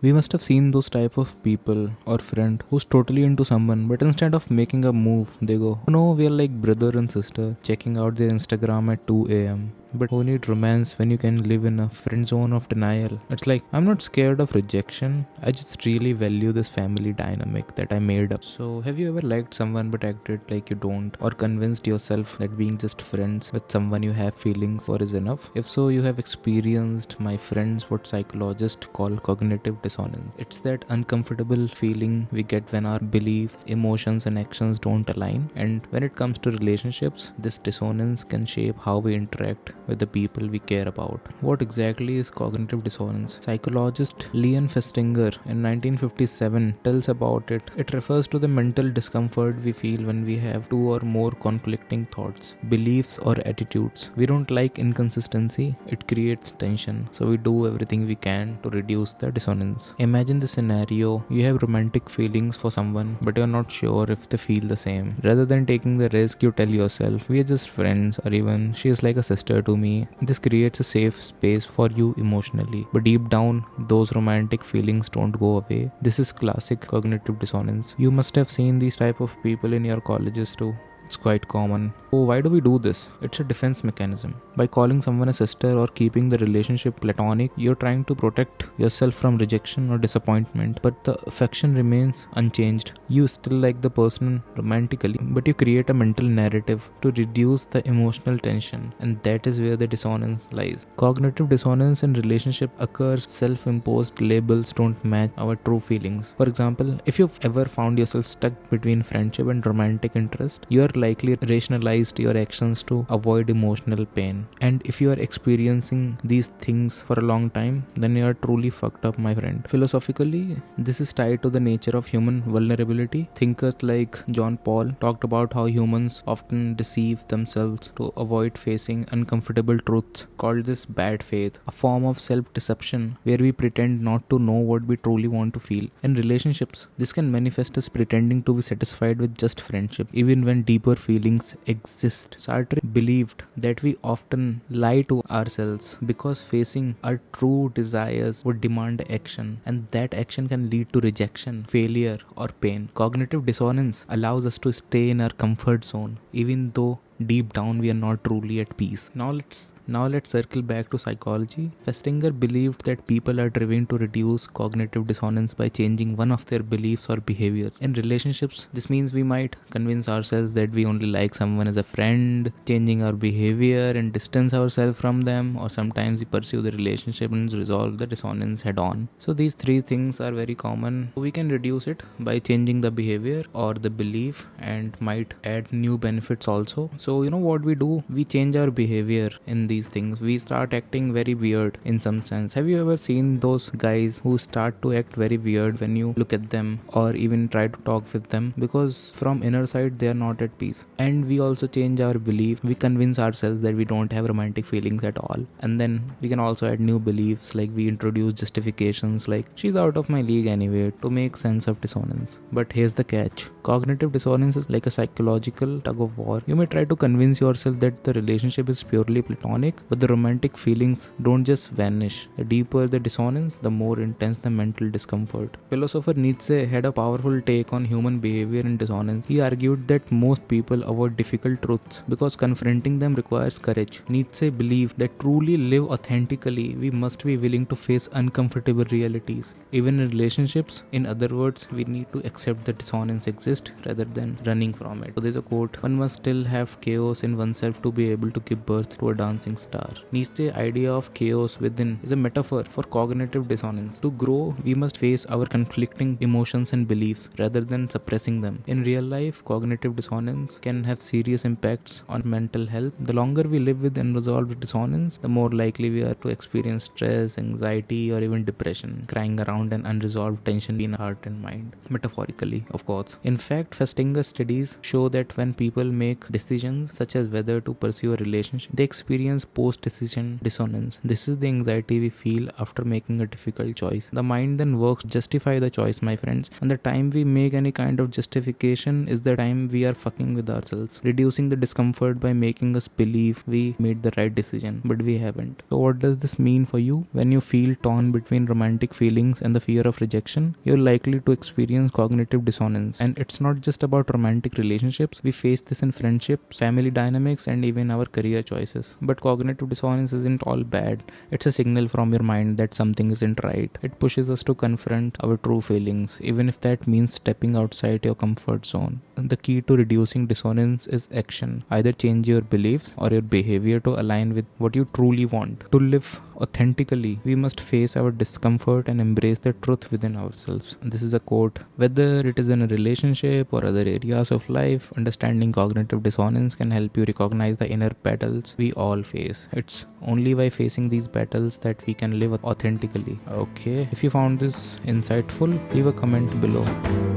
We must have seen those type of people or friend who's totally into someone, but instead of making a move, they go, "Oh no, we are like brother and sister," checking out their Instagram at 2 a.m. But who need romance when you can live in a friend zone of denial? It's like, I'm not scared of rejection. I just really value this family dynamic that I made up. So, have you ever liked someone but acted like you don't? Or convinced yourself that being just friends with someone you have feelings for is enough? If so, you have experienced, my friends, what psychologists call cognitive dissonance. It's that uncomfortable feeling we get when our beliefs, emotions, and actions don't align. And when it comes to relationships, this dissonance can shape how we interact with the people we care about. What exactly is cognitive dissonance? Psychologist Leon Festinger in 1957 tells about it. It refers to the mental discomfort we feel when we have two or more conflicting thoughts, beliefs, or attitudes. We don't like inconsistency, it creates tension, so we do everything we can to reduce the dissonance. Imagine the scenario: you have romantic feelings for someone, but you're not sure if they feel the same. Rather than taking the risk, you tell yourself, "We are just friends," or even, "She is like a sister to me." This creates a safe space for you emotionally. But deep down, those romantic feelings don't go away. This is classic cognitive dissonance. You must have seen these type of people in your colleges too. It's quite common. So why do we do this? It's a defense mechanism. By calling someone a sister or keeping the relationship platonic, you're trying to protect yourself from rejection or disappointment, but the affection remains unchanged. You still like the person romantically, but you create a mental narrative to reduce the emotional tension, and that is where the dissonance lies. Cognitive dissonance in relationship occurs self-imposed labels don't match our true feelings. For example, if you've ever found yourself stuck between friendship and romantic interest, you are likely rationalized your actions to avoid emotional pain. And if you are experiencing these things for a long time, then you are truly fucked up, my friend. Philosophically, this is tied to the nature of human vulnerability. Thinkers like John Paul talked about how humans often deceive themselves to avoid facing uncomfortable truths, called this bad faith, a form of self-deception where we pretend not to know what we truly want to feel. In relationships, this can manifest as pretending to be satisfied with just friendship, even when deeper feelings exist. Sartre believed that we often lie to ourselves because facing our true desires would demand action, and that action can lead to rejection, failure, or pain. Cognitive dissonance allows us to stay in our comfort zone, even though deep down we are not truly at peace. Now let's circle back to psychology. Festinger believed that people are driven to reduce cognitive dissonance by changing one of their beliefs or behaviors. In relationships, this means we might convince ourselves that we only like someone as a friend, changing our behavior and distance ourselves from them, or sometimes we pursue the relationship and resolve the dissonance head on. So these three things are very common. We can reduce it by changing the behavior or the belief, and might add new benefits also. So you know what we do? We change our behavior in these things. We start acting very weird in some sense. Have you ever seen those guys who start to act very weird when you look at them or even try to talk with them? Because from inner side they are not at peace. And we also change our belief. We convince ourselves that we don't have romantic feelings at all. And then we can also add new beliefs, like we introduce justifications like, "She's out of my league anyway," to make sense of dissonance. But here's the catch. Cognitive dissonance is like a psychological tug-of-war. You may try to convince yourself that the relationship is purely platonic, but the romantic feelings don't just vanish. The deeper the dissonance, the more intense the mental discomfort. Philosopher Nietzsche had a powerful take on human behavior and dissonance. He argued that most people avoid difficult truths because confronting them requires courage. Nietzsche believed that truly live authentically, we must be willing to face uncomfortable realities, even in relationships. In other words, we need to accept that dissonance exists rather than running from it. So there's a quote: "One must still have chaos in oneself to be able to give birth to a dancing star." Nietzsche's idea of chaos within is a metaphor for cognitive dissonance. To grow, we must face our conflicting emotions and beliefs rather than suppressing them. In real life, cognitive dissonance can have serious impacts on mental health. The longer we live with unresolved dissonance, the more likely we are to experience stress, anxiety, or even depression, crying around an unresolved tension in heart and mind. Metaphorically, of course. In fact, Festinger's studies show that when people make decisions such as whether to pursue a relationship, they experience experience post-decision dissonance. This is the anxiety we feel after making a difficult choice. The mind then works to justify the choice, my friends, and the time we make any kind of justification is the time we are fucking with ourselves, reducing the discomfort by making us believe we made the right decision, but we haven't. So what does this mean for you? When you feel torn between romantic feelings and the fear of rejection, you're likely to experience cognitive dissonance. And it's not just about romantic relationships. We face this in friendships, family dynamics, and even our career choices. But cognitive dissonance isn't all bad. It's a signal from your mind that something isn't right. It pushes us to confront our true feelings, even if that means stepping outside your comfort zone. The key to reducing dissonance is action. Either change your beliefs or your behavior to align with what you truly want. To live authentically, we must face our discomfort and embrace the truth within ourselves. This is a quote. Whether it is in a relationship or other areas of life, understanding cognitive dissonance can help you recognize the inner battles we all face. It's only by facing these battles that we can live authentically. Okay, if you found this insightful, leave a comment below.